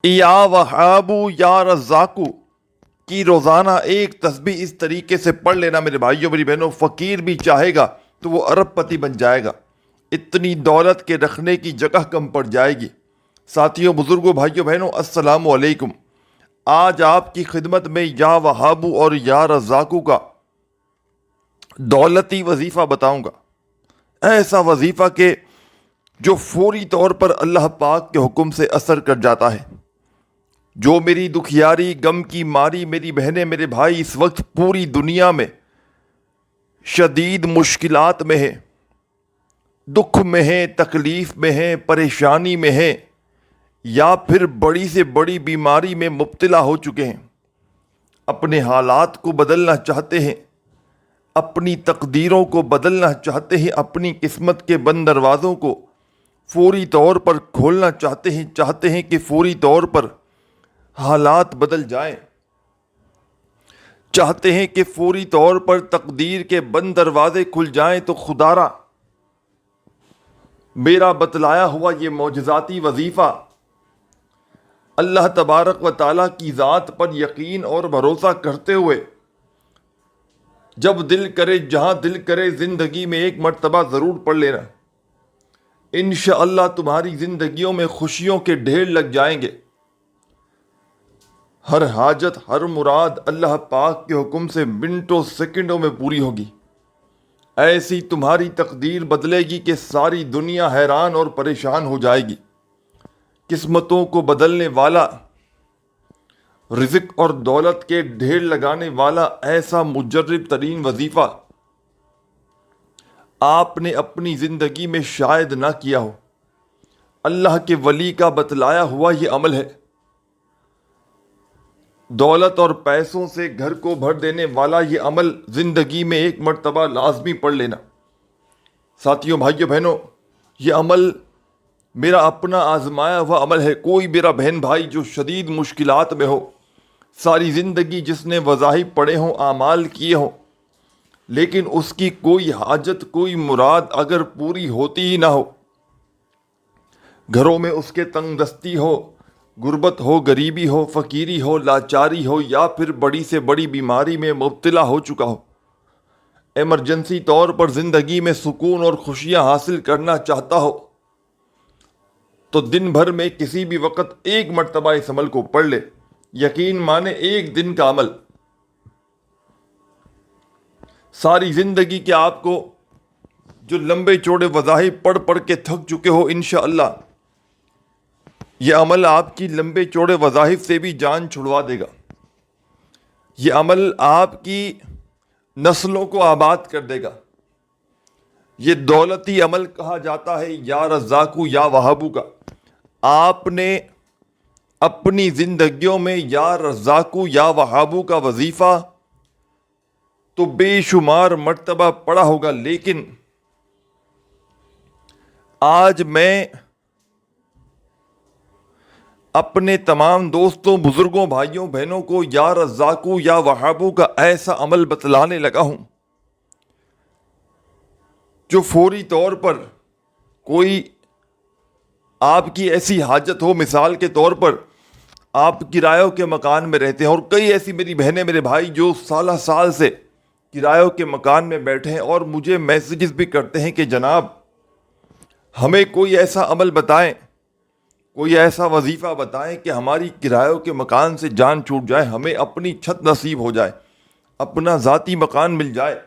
یا وہابو یا رزاقو کی روزانہ ایک تسبیح اس طریقے سے پڑھ لینا میرے بھائیوں میری بہنوں، فقیر بھی چاہے گا تو وہ ارب پتی بن جائے گا، اتنی دولت کے رکھنے کی جگہ کم پڑ جائے گی۔ ساتھیوں، بزرگوں، بھائیوں بہنوں، السلام علیکم۔ آج آپ کی خدمت میں یا وہابو اور یا رزاقو کا دولتی وظیفہ بتاؤں گا، ایسا وظیفہ کہ جو فوری طور پر اللہ پاک کے حکم سے اثر کر جاتا ہے۔ جو میری دکھیاری غم کی ماری میری بہنیں میرے بھائی اس وقت پوری دنیا میں شدید مشکلات میں ہیں، دکھ میں ہیں، تکلیف میں ہیں، پریشانی میں ہیں، یا پھر بڑی سے بڑی بیماری میں مبتلا ہو چکے ہیں، اپنے حالات کو بدلنا چاہتے ہیں، اپنی تقدیروں کو بدلنا چاہتے ہیں، اپنی قسمت کے بند دروازوں کو فوری طور پر کھولنا چاہتے ہیں کہ فوری طور پر حالات بدل جائیں، چاہتے ہیں کہ فوری طور پر تقدیر کے بند دروازے کھل جائیں، تو خدارا میرا بتلایا ہوا یہ معجزاتی وظیفہ اللہ تبارک و تعالیٰ کی ذات پر یقین اور بھروسہ کرتے ہوئے جب دل کرے جہاں دل کرے زندگی میں ایک مرتبہ ضرور پڑھ لینا۔ انشاءاللہ تمہاری زندگیوں میں خوشیوں کے ڈھیر لگ جائیں گے، ہر حاجت ہر مراد اللہ پاک کے حکم سے منٹوں سیکنڈوں میں پوری ہوگی۔ ایسی تمہاری تقدیر بدلے گی کہ ساری دنیا حیران اور پریشان ہو جائے گی۔ قسمتوں کو بدلنے والا، رزق اور دولت کے ڈھیر لگانے والا ایسا مجرب ترین وظیفہ آپ نے اپنی زندگی میں شاید نہ کیا ہو۔ اللہ کے ولی کا بتلایا ہوا یہ عمل ہے۔ دولت اور پیسوں سے گھر کو بھر دینے والا یہ عمل زندگی میں ایک مرتبہ لازمی پڑھ لینا۔ ساتھیوں، بھائیوں، بہنوں، یہ عمل میرا اپنا آزمایا ہوا عمل ہے۔ کوئی میرا بہن بھائی جو شدید مشکلات میں ہو، ساری زندگی جس نے وظائف پڑھے ہوں، اعمال کیے ہوں، لیکن اس کی کوئی حاجت کوئی مراد اگر پوری ہوتی ہی نہ ہو، گھروں میں اس کے تنگ دستی ہو، غربت ہو، غریبی ہو، فقیری ہو، لاچاری ہو، یا پھر بڑی سے بڑی بیماری میں مبتلا ہو چکا ہو، ایمرجنسی طور پر زندگی میں سکون اور خوشیاں حاصل کرنا چاہتا ہو، تو دن بھر میں کسی بھی وقت ایک مرتبہ اس عمل کو پڑھ لے۔ یقین مانے ایک دن کا عمل ساری زندگی کے آپ کو جو لمبے چوڑے وظائف پڑھ پڑھ کے تھک چکے ہو، انشاءاللہ یہ عمل آپ کی لمبے چوڑے وظائف سے بھی جان چھڑوا دے گا۔ یہ عمل آپ کی نسلوں کو آباد کر دے گا۔ یہ دولتی عمل کہا جاتا ہے یا رزاقو یا وہابو کا۔ آپ نے اپنی زندگیوں میں یا رزاقو یا وہابو کا وظیفہ تو بے شمار مرتبہ پڑھا ہوگا، لیکن آج میں اپنے تمام دوستوں، بزرگوں، بھائیوں، بہنوں کو یا رزاقو یا وہابو کا ایسا عمل بتلانے لگا ہوں جو فوری طور پر کوئی آپ کی ایسی حاجت ہو، مثال کے طور پر آپ کرایوں کے مکان میں رہتے ہیں، اور کئی ایسی میری بہنیں میرے بھائی جو سالہ سال سے کرایوں کے مکان میں بیٹھے ہیں اور مجھے میسیجز بھی کرتے ہیں کہ جناب ہمیں کوئی ایسا عمل بتائیں، کوئی ایسا وظیفہ بتائیں کہ ہماری کرایوں کے مکان سے جان چھوٹ جائے، ہمیں اپنی چھت نصیب ہو جائے، اپنا ذاتی مکان مل جائے۔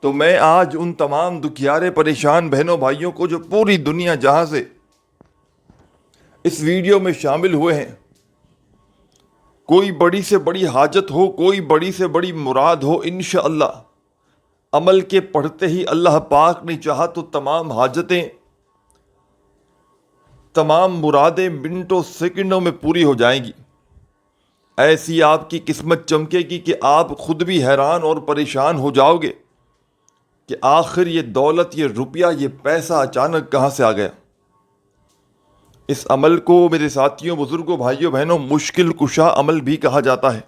تو میں آج ان تمام دکھیارے پریشان بہنوں بھائیوں کو جو پوری دنیا جہاں سے اس ویڈیو میں شامل ہوئے ہیں، کوئی بڑی سے بڑی حاجت ہو، کوئی بڑی سے بڑی مراد ہو، انشاءاللہ عمل کے پڑھتے ہی اللہ پاک نے چاہا تو تمام حاجتیں، تمام مرادیں منٹوں سیکنڈوں میں پوری ہو جائیں گی۔ ایسی آپ کی قسمت چمکے گی کہ آپ خود بھی حیران اور پریشان ہو جاؤ گے کہ آخر یہ دولت، یہ روپیہ، یہ پیسہ اچانک کہاں سے آ گیا۔ اس عمل کو میرے ساتھیوں، بزرگوں، بھائیوں، بہنوں، مشکل کشا عمل بھی کہا جاتا ہے۔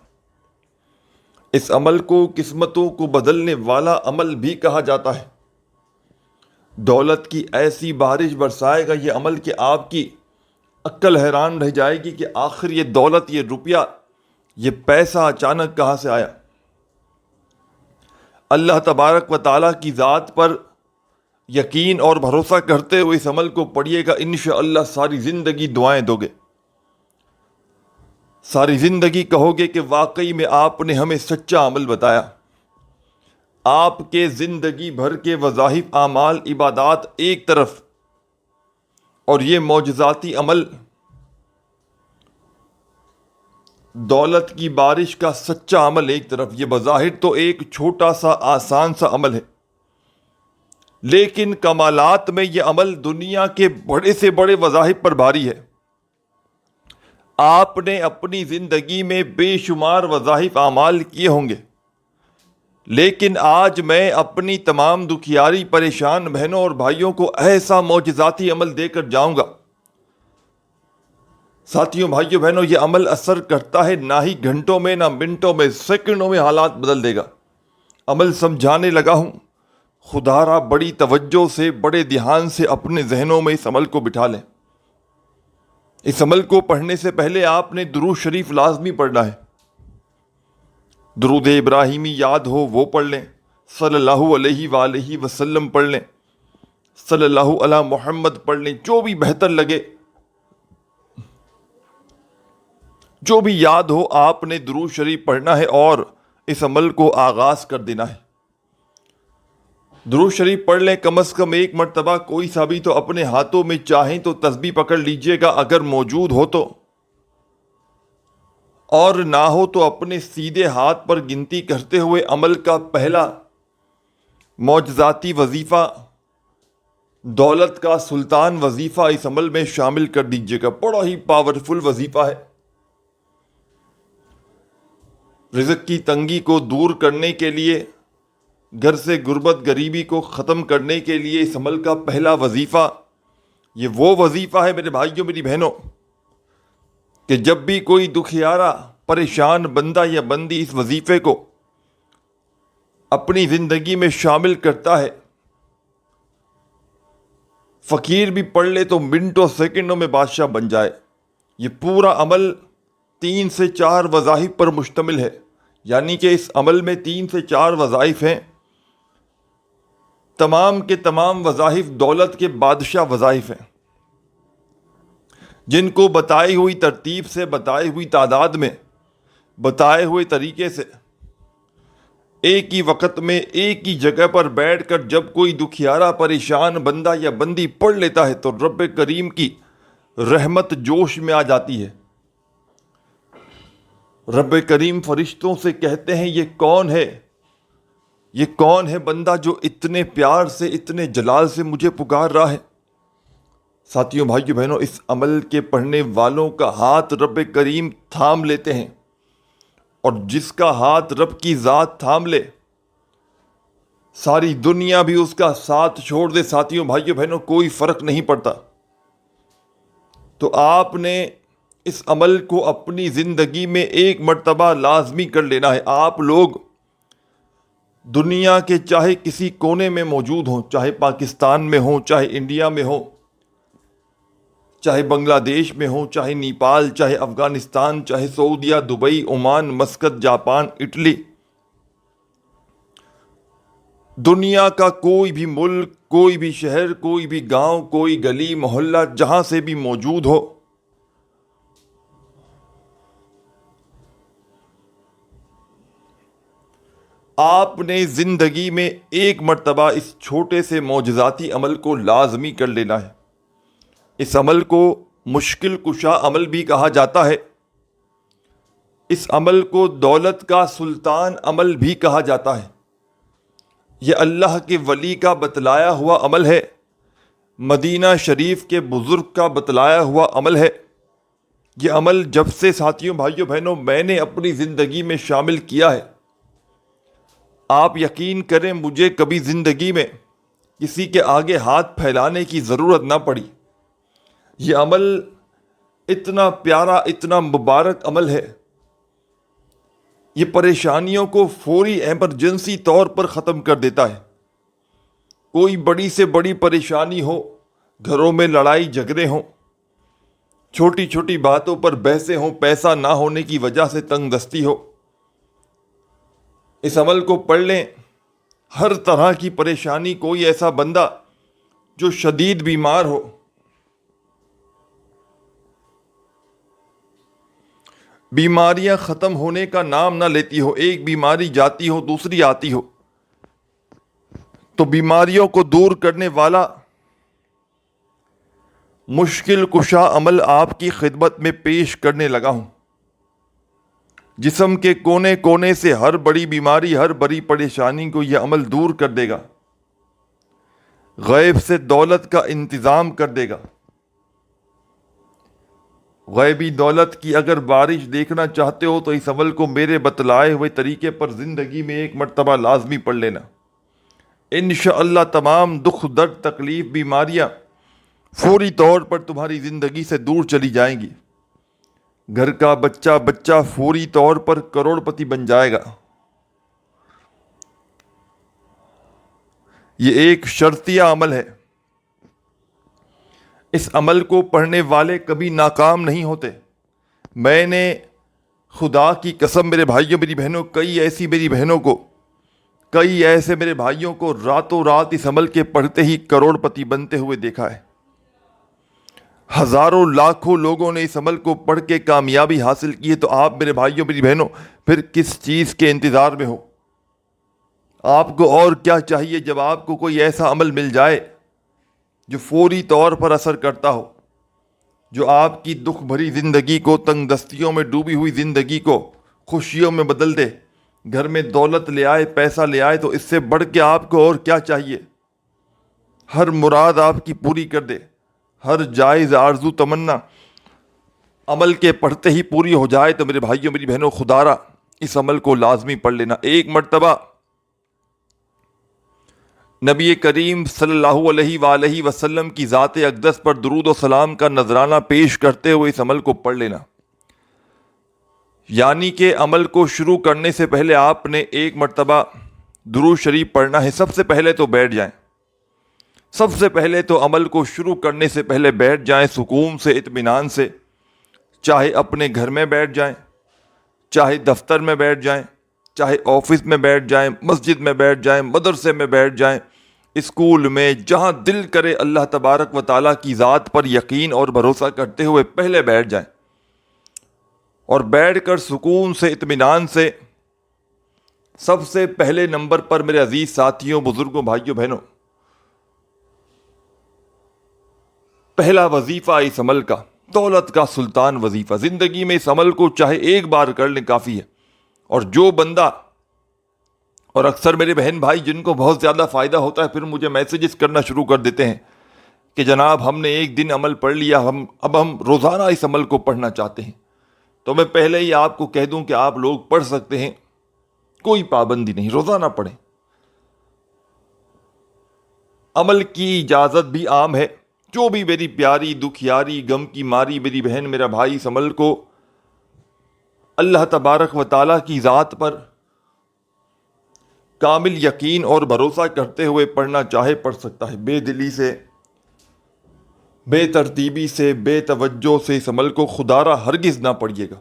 اس عمل کو قسمتوں کو بدلنے والا عمل بھی کہا جاتا ہے۔ دولت کی ایسی بارش برسائے گا یہ عمل کہ آپ کی عقل حیران رہ جائے گی کہ آخر یہ دولت، یہ روپیہ، یہ پیسہ اچانک کہاں سے آیا؟ اللہ تبارک و تعالیٰ کی ذات پر یقین اور بھروسہ کرتے ہوئے اس عمل کو پڑھیے گا، انشاءاللہ ساری زندگی دعائیں دو گے، ساری زندگی کہو گے کہ واقعی میں آپ نے ہمیں سچا عمل بتایا۔ آپ کے زندگی بھر کے وظائف، اعمال، عبادات ایک طرف، اور یہ معجزاتی عمل، دولت کی بارش کا سچا عمل ایک طرف، یہ بظاہر تو ایک چھوٹا سا آسان سا عمل ہے، لیکن کمالات میں یہ عمل دنیا کے بڑے سے بڑے وظائف پر بھاری ہے۔ آپ نے اپنی زندگی میں بے شمار وظائف اعمال کیے ہوں گے، لیکن آج میں اپنی تمام دکھیاری پریشان بہنوں اور بھائیوں کو ایسا معجزاتی عمل دے کر جاؤں گا۔ ساتھیوں، بھائیوں، بہنوں، یہ عمل اثر کرتا ہے نہ ہی گھنٹوں میں، نہ منٹوں میں، سیکنڈوں میں حالات بدل دے گا۔ عمل سمجھانے لگا ہوں، خدا را بڑی توجہ سے، بڑے دھیان سے اپنے ذہنوں میں اس عمل کو بٹھا لیں۔ اس عمل کو پڑھنے سے پہلے آپ نے درود شریف لازمی پڑھنا ہے۔ درود ابراہیمی یاد ہو وہ پڑھ لیں، صلی اللہ علیہ وآلہ وسلم پڑھ لیں، صلی اللہ علی محمد پڑھ لیں، جو بھی بہتر لگے، جو بھی یاد ہو آپ نے درود شریف پڑھنا ہے اور اس عمل کو آغاز کر دینا ہے۔ درود شریف پڑھ لیں کم از کم ایک مرتبہ، کوئی سا بھی تو اپنے ہاتھوں میں چاہیں تو تسبیح پکڑ لیجئے گا اگر موجود ہو تو، اور نہ ہو تو اپنے سیدھے ہاتھ پر گنتی کرتے ہوئے عمل کا پہلا معجزاتی وظیفہ، دولت کا سلطان وظیفہ اس عمل میں شامل کر دیجئے گا۔ بڑا ہی پاورفل وظیفہ ہے۔ رزق کی تنگی کو دور کرنے کے لیے، گھر سے غربت غریبی کو ختم کرنے کے لیے اس عمل کا پہلا وظیفہ، یہ وہ وظیفہ ہے میرے بھائیوں، میری بہنوں، کہ جب بھی کوئی دکھیارا پریشان بندہ یا بندی اس وظیفے کو اپنی زندگی میں شامل کرتا ہے، فقیر بھی پڑھ لے تو منٹوں سیکنڈوں میں بادشاہ بن جائے۔ یہ پورا عمل 3 سے 4 وظائف پر مشتمل ہے، یعنی کہ اس عمل میں 3 سے 4 وظائف ہیں۔ تمام کے تمام وظائف دولت کے بادشاہ وظائف ہیں، جن کو بتائی ہوئی ترتیب سے، بتائی ہوئی تعداد میں، بتائے ہوئے طریقے سے، ایک ہی وقت میں ایک ہی جگہ پر بیٹھ کر جب کوئی دکھیارا پریشان بندہ یا بندی پڑھ لیتا ہے تو رب کریم کی رحمت جوش میں آ جاتی ہے۔ رب کریم فرشتوں سے کہتے ہیں یہ کون ہے، یہ کون ہے بندہ جو اتنے پیار سے، اتنے جلال سے مجھے پکار رہا ہے۔ ساتھیوں، بھائیوں، بہنوں، اس عمل کے پڑھنے والوں کا ہاتھ رب کریم تھام لیتے ہیں، اور جس کا ہاتھ رب کی ذات تھام لے، ساری دنیا بھی اس کا ساتھ چھوڑ دے، ساتھیوں، بھائیوں، بہنوں، کوئی فرق نہیں پڑتا۔ تو آپ نے اس عمل کو اپنی زندگی میں ایک مرتبہ لازمی کر لینا ہے۔ آپ لوگ دنیا کے چاہے کسی کونے میں موجود ہوں، چاہے پاکستان میں ہوں، چاہے انڈیا میں ہوں، چاہے بنگلہ دیش میں ہوں، چاہے نیپال، چاہے افغانستان، چاہے سعودیہ، Dubai, Oman, Muscat, Japan, Italy, دنیا کا کوئی بھی ملک، کوئی بھی شہر، کوئی بھی گاؤں، کوئی گلی محلہ، جہاں سے بھی موجود ہو، آپ نے زندگی میں ایک مرتبہ اس چھوٹے سے معجزاتی عمل کو لازمی کر لینا ہے۔ اس عمل کو مشکل کشا عمل بھی کہا جاتا ہے، اس عمل کو دولت کا سلطان عمل بھی کہا جاتا ہے۔ یہ اللہ کے ولی کا بتلایا ہوا عمل ہے، مدینہ شریف کے بزرگ کا بتلایا ہوا عمل ہے۔ یہ عمل جب سے، ساتھیوں، بھائیوں، بہنوں، میں نے اپنی زندگی میں شامل کیا ہے، آپ یقین کریں مجھے کبھی زندگی میں کسی کے آگے ہاتھ پھیلانے کی ضرورت نہ پڑی۔ یہ عمل اتنا پیارا، اتنا مبارک عمل ہے، یہ پریشانیوں کو فوری ایمرجنسی طور پر ختم کر دیتا ہے۔ کوئی بڑی سے بڑی پریشانی ہو، گھروں میں لڑائی جھگڑے ہوں، چھوٹی چھوٹی باتوں پر بحثیں ہوں، پیسہ نہ ہونے کی وجہ سے تنگ دستی ہو، اس عمل کو پڑھ لیں۔ ہر طرح کی پریشانی، کوئی ایسا بندہ جو شدید بیمار ہو، بیماریاں ختم ہونے کا نام نہ لیتی ہو، ایک بیماری جاتی ہو دوسری آتی ہو، تو بیماریوں کو دور کرنے والا مشکل کشا عمل آپ کی خدمت میں پیش کرنے لگا ہوں۔ جسم کے کونے کونے سے ہر بڑی بیماری، ہر بڑی پریشانی کو یہ عمل دور کر دے گا، غیب سے دولت کا انتظام کر دے گا۔ غیبی دولت کی اگر بارش دیکھنا چاہتے ہو تو اس عمل کو میرے بتلائے ہوئے طریقے پر زندگی میں ایک مرتبہ لازمی پڑھ لینا۔ انشاءاللہ تمام دکھ درد تکلیف بیماریاں فوری طور پر تمہاری زندگی سے دور چلی جائیں گی۔ گھر کا بچہ فوری طور پر کروڑ پتی بن جائے گا۔ یہ ایک شرطیہ عمل ہے۔ اس عمل کو پڑھنے والے کبھی ناکام نہیں ہوتے۔ میں نے خدا کی قسم میرے بھائیوں میری بہنوں، کئی ایسی میری بہنوں کو، کئی ایسے میرے بھائیوں کو راتوں رات اس عمل کے پڑھتے ہی کروڑ پتی بنتے ہوئے دیکھا ہے۔ ہزاروں لاکھوں لوگوں نے اس عمل کو پڑھ کے کامیابی حاصل کی ہے، تو آپ میرے بھائیوں میری بہنوں پھر کس چیز کے انتظار میں ہو؟ آپ کو اور کیا چاہیے جب آپ کو کوئی ایسا عمل مل جائے جو فوری طور پر اثر کرتا ہو، جو آپ کی دکھ بھری زندگی کو، تنگ دستیوں میں ڈوبی ہوئی زندگی کو خوشیوں میں بدل دے، گھر میں دولت لے آئے، پیسہ لے آئے، تو اس سے بڑھ کے آپ کو اور کیا چاہیے؟ ہر مراد آپ کی پوری کر دے، ہر جائز آرزو تمنا عمل کے پڑھتے ہی پوری ہو جائے، تو میرے بھائیوں میری بہنوں خدا را اس عمل کو لازمی پڑھ لینا۔ ایک مرتبہ نبی کریم صلی اللہ علیہ وآلہ وسلم کی ذات اقدس پر درود و سلام کا نذرانہ پیش کرتے ہوئے اس عمل کو پڑھ لینا۔ یعنی کہ عمل کو شروع کرنے سے پہلے آپ نے ایک مرتبہ درود شریف پڑھنا ہے۔ سب سے پہلے تو بیٹھ جائیں، سب سے پہلے تو عمل کو شروع کرنے سے پہلے بیٹھ جائیں، سکون سے، اطمینان سے، چاہے اپنے گھر میں بیٹھ جائیں، چاہے دفتر میں بیٹھ جائیں، چاہے آفس میں بیٹھ جائیں، مسجد میں بیٹھ جائیں، مدرسے میں بیٹھ جائیں، اسکول میں، جہاں دل کرے اللہ تبارک و تعالیٰ کی ذات پر یقین اور بھروسہ کرتے ہوئے پہلے بیٹھ جائیں، اور بیٹھ کر سکون سے، اطمینان سے، سب سے پہلے نمبر پر میرے عزیز ساتھیوں، بزرگوں، بھائیوں، بہنوں، پہلا وظیفہ اس عمل کا، دولت کا سلطان وظیفہ، زندگی میں اس عمل کو چاہے ایک بار کر لیں کافی ہے۔ اور جو بندہ، اور اکثر میرے بہن بھائی جن کو بہت زیادہ فائدہ ہوتا ہے پھر مجھے میسیجز کرنا شروع کر دیتے ہیں کہ جناب ہم نے ایک دن عمل پڑھ لیا، اب ہم روزانہ اس عمل کو پڑھنا چاہتے ہیں۔ تو میں پہلے ہی آپ کو کہہ دوں کہ آپ لوگ پڑھ سکتے ہیں، کوئی پابندی نہیں، روزانہ پڑھیں۔ عمل کی اجازت بھی عام ہے۔ جو بھی میری پیاری، دکھیاری، غم کی ماری میری بہن، میرا بھائی اس عمل کو اللہ تبارک و تعالیٰ کی ذات پر کامل یقین اور بھروسہ کرتے ہوئے پڑھنا چاہے پڑھ سکتا ہے۔ بے دلی سے، بے ترتیبی سے، بے توجہ سے اس عمل کو خدا را ہرگز نہ پڑھیے گا۔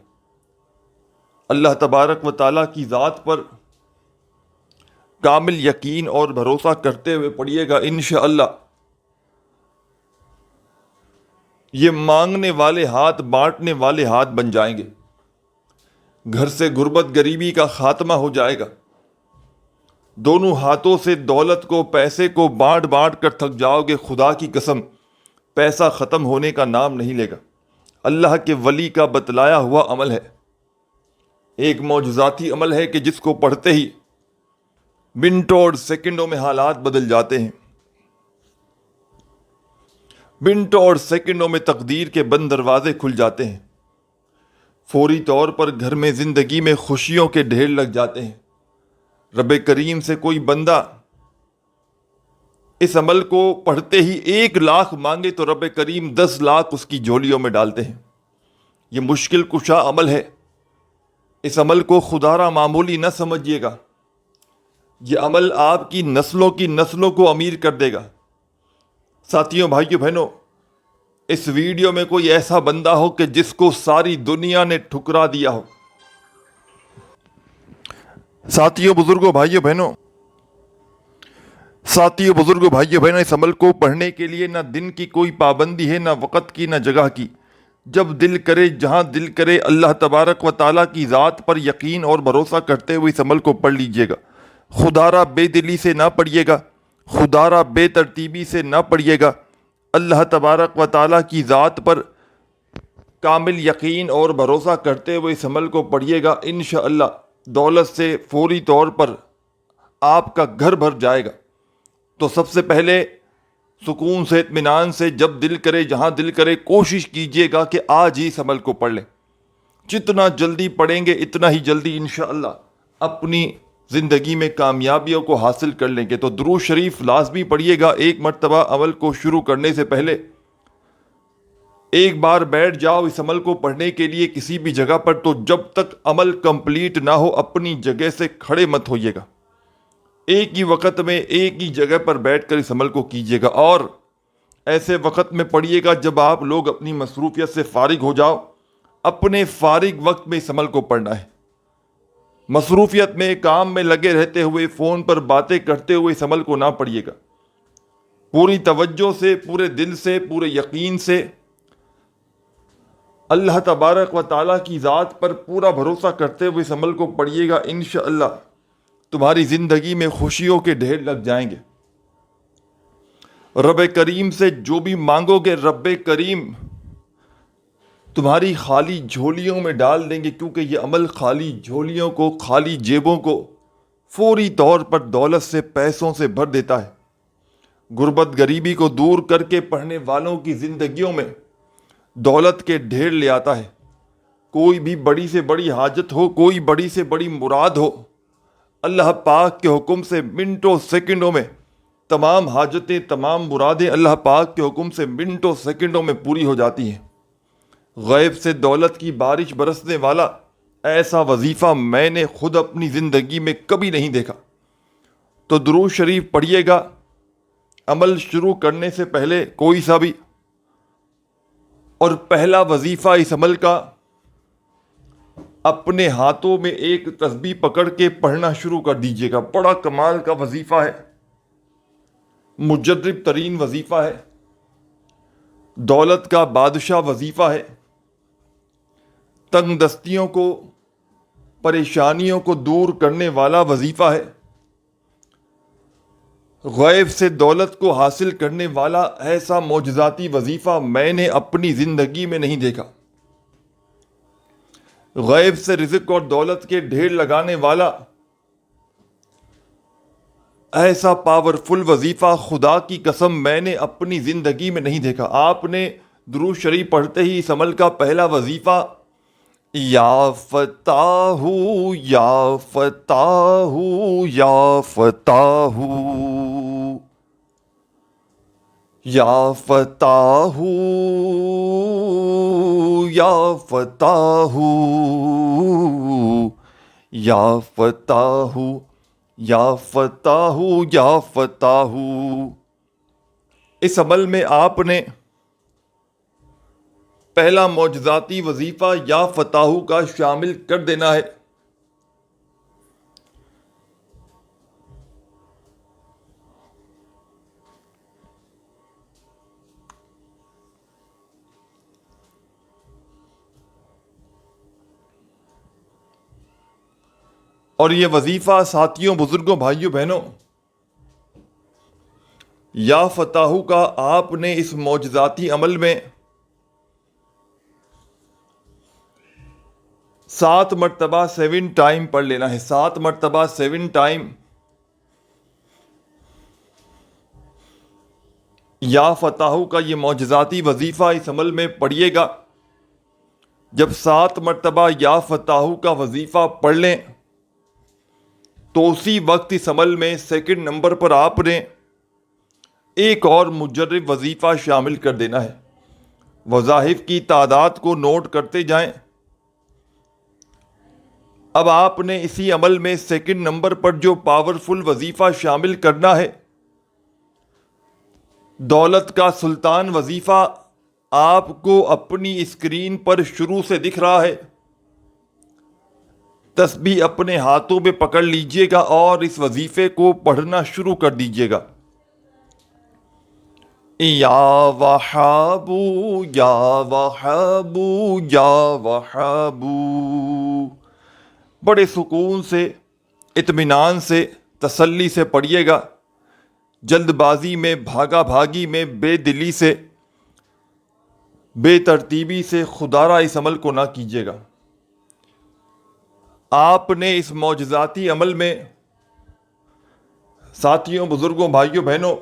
اللہ تبارک و تعالیٰ کی ذات پر کامل یقین اور بھروسہ کرتے ہوئے پڑھیے گا، انشاءاللہ یہ مانگنے والے ہاتھ بانٹنے والے ہاتھ بن جائیں گے۔ گھر سے غربت غریبی کا خاتمہ ہو جائے گا۔ دونوں ہاتھوں سے دولت کو، پیسے کو بانٹ بانٹ کر تھک جاؤ گے۔ خدا کی قسم پیسہ ختم ہونے کا نام نہیں لے گا۔ اللہ کے ولی کا بتلایا ہوا عمل ہے، ایک معجزاتی عمل ہے کہ جس کو پڑھتے ہی منٹوں اور سیکنڈوں میں حالات بدل جاتے ہیں، منٹوں اور سیکنڈوں میں تقدیر کے بند دروازے کھل جاتے ہیں، فوری طور پر گھر میں، زندگی میں خوشیوں کے ڈھیر لگ جاتے ہیں۔ رب کریم سے کوئی بندہ اس عمل کو پڑھتے ہی 1,00,000 مانگے تو رب کریم 10,00,000 اس کی جھولیوں میں ڈالتے ہیں۔ یہ مشکل کشا عمل ہے، اس عمل کو خدا را معمولی نہ سمجھیے گا۔ یہ عمل آپ کی نسلوں کو امیر کر دے گا۔ ساتھیوں، بھائیوں، بہنوں، اس ویڈیو میں کوئی ایسا بندہ ہو کہ جس کو ساری دنیا نے ٹھکرا دیا ہو۔ ساتھیوں بزرگوں بھائیوں بہنوں اس عمل کو پڑھنے کے لیے نہ دن کی کوئی پابندی ہے، نہ وقت کی، نہ جگہ کی۔ جب دل کرے، جہاں دل کرے، اللہ تبارک و تعالیٰ کی ذات پر یقین اور بھروسہ کرتے ہوئے اس عمل کو پڑھ لیجئے گا۔ خدا را بے دلی سے نہ پڑھیے گا، خدا را بے ترتیبی سے نہ پڑھیے گا۔ اللہ تبارک و تعالیٰ کی ذات پر کامل یقین اور بھروسہ کرتے ہوئے اس عمل کو پڑھیے گا۔ انشاءاللہ دولت سے فوری طور پر آپ کا گھر بھر جائے گا۔ تو سب سے پہلے سکون سے، اطمینان سے، جب دل کرے، جہاں دل کرے، کوشش کیجئے گا کہ آج ہی اس عمل کو پڑھ لیں۔ جتنا جلدی پڑھیں گے اتنا ہی جلدی انشاءاللہ اپنی زندگی میں کامیابیوں کو حاصل کر لیں گے۔ تو درود شریف لازمی پڑھیے گا ایک مرتبہ عمل کو شروع کرنے سے پہلے۔ ایک بار بیٹھ جاؤ اس عمل کو پڑھنے کے لیے کسی بھی جگہ پر، تو جب تک عمل کمپلیٹ نہ ہو اپنی جگہ سے کھڑے مت ہوئیے گا۔ ایک ہی وقت میں ایک ہی جگہ پر بیٹھ کر اس عمل کو کیجیے گا، اور ایسے وقت میں پڑھیے گا جب آپ لوگ اپنی مصروفیت سے فارغ ہو جاؤ۔ اپنے فارغ وقت میں اس عمل کو پڑھنا ہے۔ مصروفیت میں، کام میں لگے رہتے ہوئے، فون پر باتیں کرتے ہوئے اس عمل کو نہ پڑھیے گا۔ پوری توجہ سے، پورے دل سے، پورے یقین سے، اللہ تبارک و تعالیٰ کی ذات پر پورا بھروسہ کرتے ہوئے اس عمل کو پڑھیے گا۔ انشاءاللہ تمہاری زندگی میں خوشیوں کے ڈھیر لگ جائیں گے۔ رب کریم سے جو بھی مانگو گے، رب کریم تمہاری خالی جھولیوں میں ڈال دیں گے، کیونکہ یہ عمل خالی جھولیوں کو، خالی جیبوں کو فوری طور پر دولت سے، پیسوں سے بھر دیتا ہے۔ غربت غریبی کو دور کر کے پڑھنے والوں کی زندگیوں میں دولت کے ڈھیر لے آتا ہے۔ کوئی بھی بڑی سے بڑی حاجت ہو، کوئی بڑی سے بڑی مراد ہو، اللہ پاک کے حکم سے منٹوں سیکنڈوں میں تمام حاجتیں، تمام مرادیں اللہ پاک کے حکم سے منٹوں سیکنڈوں میں پوری ہو جاتی ہیں۔ غیب سے دولت کی بارش برسنے والا ایسا وظیفہ میں نے خود اپنی زندگی میں کبھی نہیں دیکھا۔ تو درود شریف پڑھیے گا عمل شروع کرنے سے پہلے کوئی سا بھی، اور پہلا وظیفہ اس عمل کا اپنے ہاتھوں میں ایک تسبیح پکڑ کے پڑھنا شروع کر دیجیے گا۔ بڑا کمال کا وظیفہ ہے، مجرب ترین وظیفہ ہے، دولت کا بادشاہ وظیفہ ہے، تنگ دستیوں کو، پریشانیوں کو دور کرنے والا وظیفہ ہے، غیب سے دولت کو حاصل کرنے والا ایسا معجزاتی وظیفہ میں نے اپنی زندگی میں نہیں دیکھا۔ غیب سے رزق اور دولت کے ڈھیر لگانے والا ایسا پاورفل وظیفہ خدا کی قسم میں نے اپنی زندگی میں نہیں دیکھا۔ آپ نے درود شریف پڑھتے ہی اس عمل کا پہلا وظیفہ یا فتاح یا فتاح یا فتاح یا فتاح یا فتاح یا فتاح یا فتاح یا فتاح، اس عمل میں آپ نے پہلا معجزاتی وظیفہ یا فتاح کا شامل کر دینا ہے۔ اور یہ وظیفہ ساتھیوں، بزرگوں، بھائیوں، بہنوں، یا فتاح کا آپ نے اس معجزاتی عمل میں 7 مرتبہ 7 ٹائم پڑھ لینا ہے۔ 7 مرتبہ 7 ٹائم یا فتاح کا یہ معجزاتی وظیفہ اس عمل میں پڑھیے گا۔ جب 7 مرتبہ یا فتاح کا وظیفہ پڑھ لیں تو اسی وقت اس عمل میں سیکنڈ نمبر پر آپ نے ایک اور مجرب وظیفہ شامل کر دینا ہے۔ وظائف کی تعداد کو نوٹ کرتے جائیں۔ اب آپ نے اسی عمل میں سیکنڈ نمبر پر جو پاورفل وظیفہ شامل کرنا ہے، دولت کا سلطان وظیفہ آپ کو اپنی اسکرین پر شروع سے دکھ رہا ہے، تسبیح اپنے ہاتھوں میں پکڑ لیجئے گا اور اس وظیفے کو پڑھنا شروع کر دیجئے گا۔ یا وہابو یا وہابو یا وہابو، بڑے سکون سے، اطمینان سے، تسلی سے پڑھیے گا، جلد بازی میں، بھاگا بھاگی میں، بے دلی سے، بے ترتیبی سے خدا را اس عمل کو نہ کیجیے گا۔ آپ نے اس معجزاتی عمل میں ساتھیوں، بزرگوں، بھائیوں، بہنوں،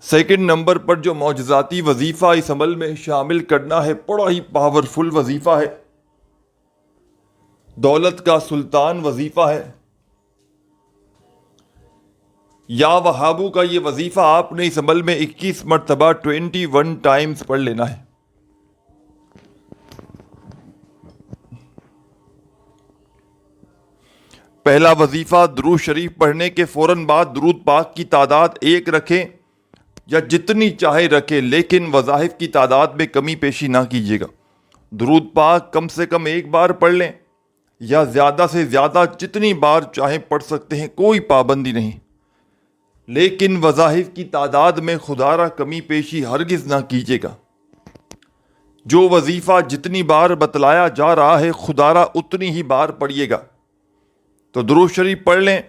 سیکنڈ نمبر پر جو معجزاتی وظیفہ اس عمل میں شامل کرنا ہے، بڑا ہی پاورفل وظیفہ ہے، دولت کا سلطان وظیفہ ہے۔ یا وہابو کا یہ وظیفہ آپ نے اس عمل میں 21 مرتبہ 21 ٹائمز پڑھ لینا ہے۔ پہلا وظیفہ، درود شریف پڑھنے کے فوراً بعد درود پاک کی تعداد 1 رکھیں یا جتنی چاہے رکھیں، لیکن وظائف کی تعداد میں کمی پیشی نہ کیجیے گا۔ درود پاک کم سے کم 1 بار پڑھ لیں یا زیادہ سے زیادہ جتنی بار چاہیں پڑھ سکتے ہیں، کوئی پابندی نہیں، لیکن وظائف کی تعداد میں خدا را کمی پیشی ہرگز نہ کیجیے گا۔ جو وظیفہ جتنی بار بتلایا جا رہا ہے، خدا را اتنی ہی بار پڑھیے گا۔ تو درود شریف پڑھ لیں۔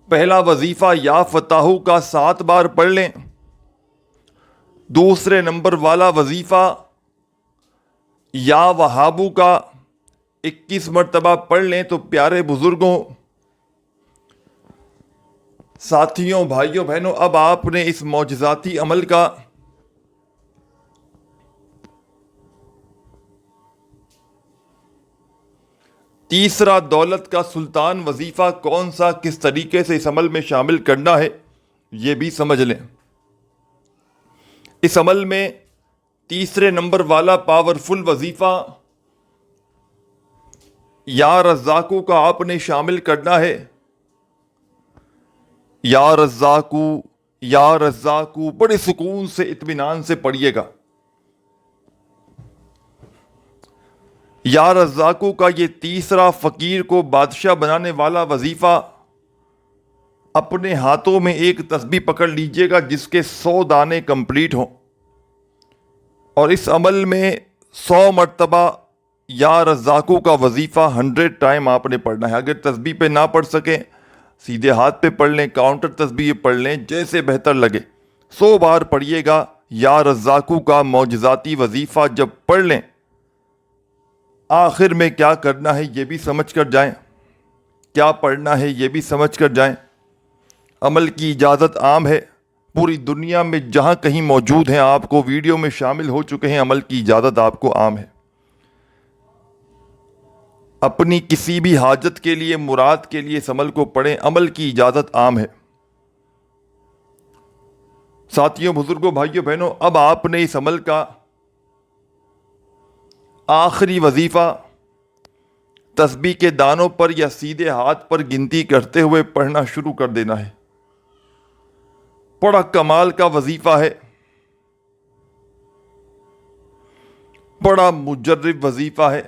پہلا وظیفہ یا فتاحو کا 7 بار پڑھ لیں۔ دوسرے نمبر والا وظیفہ یا وہابو کا 21 مرتبہ پڑھ لیں۔ تو پیارے بزرگوں، ساتھیوں، بھائیوں، بہنوں، اب آپ نے اس معجزاتی عمل کا تیسرا دولت کا سلطان وظیفہ کون سا، کس طریقے سے اس عمل میں شامل کرنا ہے، یہ بھی سمجھ لیں۔ اس عمل میں تیسرے نمبر والا پاورفل وظیفہ یا رزاقو کا آپ نے شامل کرنا ہے۔ یا رزاقو، یا رزاقو، بڑے سکون سے، اطمینان سے پڑھیے گا۔ یا رزاقو کا یہ تیسرا فقیر کو بادشاہ بنانے والا وظیفہ، اپنے ہاتھوں میں ایک تسبیح پکڑ لیجئے گا جس کے 100 دانے کمپلیٹ ہوں، اور اس عمل میں 100 مرتبہ یا رزاقو کا وظیفہ 100 ٹائم آپ نے پڑھنا ہے۔ اگر تسبیح پہ نہ پڑھ سکیں، سیدھے ہاتھ پہ پڑھ لیں، کاؤنٹر تسبیح پڑھ لیں، جیسے بہتر لگے، 100 بار پڑھیے گا یا رزاقو کا معجزاتی وظیفہ۔ جب پڑھ لیں، آخر میں کیا کرنا ہے یہ بھی سمجھ کر جائیں، کیا پڑھنا ہے یہ بھی سمجھ کر جائیں۔ عمل کی اجازت عام ہے، پوری دنیا میں جہاں کہیں موجود ہیں، آپ کو ویڈیو میں شامل ہو چکے ہیں، عمل کی اجازت آپ کو عام ہے۔ اپنی کسی بھی حاجت کے لیے، مراد کے لیے اس عمل کو پڑھیں، عمل کی اجازت عام ہے۔ ساتھیوں، بزرگوں، بھائیوں، بہنوں، اب آپ نے اس عمل کا آخری وظیفہ تسبیح کے دانوں پر یا سیدھے ہاتھ پر گنتی کرتے ہوئے پڑھنا شروع کر دینا ہے۔ بڑا کمال کا وظیفہ ہے، بڑا مجرب وظیفہ ہے۔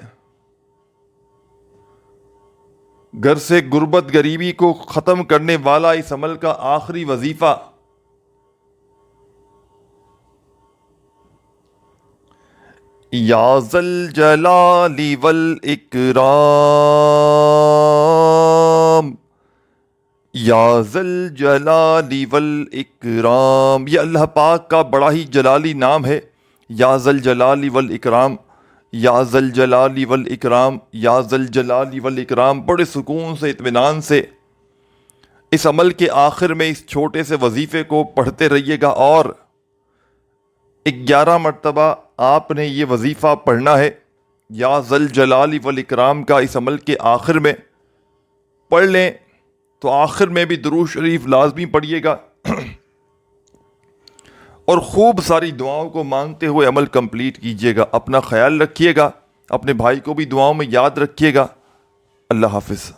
گھر سے غربت غریبی کو ختم کرنے والا اس عمل کا آخری وظیفہ یا ذل جلال والاکرام، یا ذل جلال والاکرام، یہ اللہ پاک کا بڑا ہی جلالی نام ہے۔ یا ذل جلال والاکرام، یا ذل جلال والاکرام، یا ذل جلال والاکرام، بڑے سکون سے، اطمینان سے اس عمل کے آخر میں اس چھوٹے سے وظیفے کو پڑھتے رہیے گا، اور 11 مرتبہ آپ نے یہ وظیفہ پڑھنا ہے۔ یا ذل جلال والاکرام کا اس عمل کے آخر میں پڑھ لیں تو آخر میں بھی درود شریف لازمی پڑھیے گا، اور خوب ساری دعاؤں کو مانگتے ہوئے عمل کمپلیٹ کیجیے گا۔ اپنا خیال رکھیے گا، اپنے بھائی کو بھی دعاؤں میں یاد رکھیے گا۔ اللہ حافظ۔